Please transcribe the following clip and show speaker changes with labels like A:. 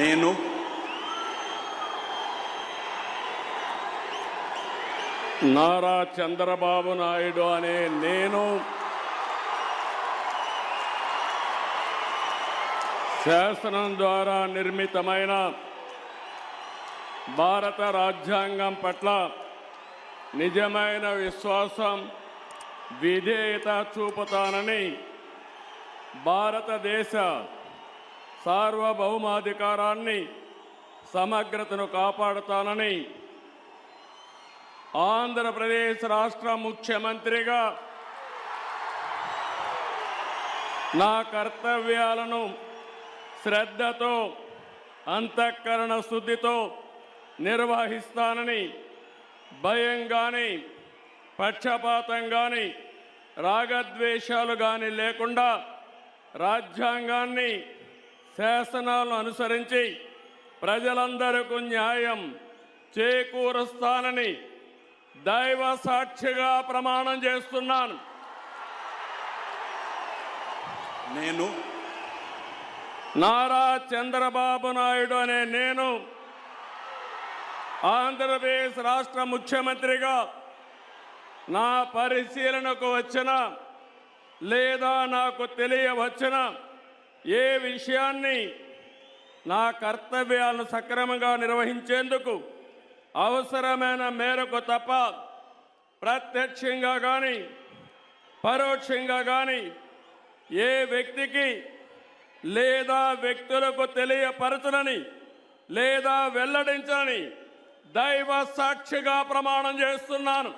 A: నేను
B: నారా చంద్రబాబు నాయుడు అనే నేను శాసనం ద్వారా నిర్మితమైన భారత రాజ్యాంగం పట్ల నిజమైన విశ్వాసం విధేయత చూపుతానని భారతదేశ సార్వభౌమాధికారాన్ని సమగ్రతను కాపాడుతానని ఆంధ్రప్రదేశ్ రాష్ట్ర ముఖ్యమంత్రిగా నా కర్తవ్యాలను శ్రద్ధతో అంతఃకరణ శుద్ధితో నిర్వహిస్తానని భయం కానీ పక్షపాతం కానీ రాగద్వేషాలు కానీ లేకుండా రాజ్యాంగాన్ని శాసనాలను అనుసరించి ప్రజలందరికీ న్యాయం చేకూరుస్తానని దైవ సాక్షిగా ప్రమాణం చేస్తున్నాను.
A: నేను
B: నారా చంద్రబాబు నాయుడు అనే నేను ఆంధ్రప్రదేశ్ రాష్ట్ర ముఖ్యమంత్రిగా నా పరిశీలనకు వచ్చిన లేదా నాకు తెలియవచ్చిన ఏ విషయాన్ని నా కర్తవ్యాలను సక్రమంగా నిర్వహించేందుకు అవసరమైన మేరకు తప్ప ప్రత్యక్షంగా కానీ పరోక్షంగా కానీ ఏ వ్యక్తికి లేదా వ్యక్తులకు తెలియపరచనని లేదా వెల్లడించని దైవ సాక్షిగా ప్రమాణం చేస్తున్నాను.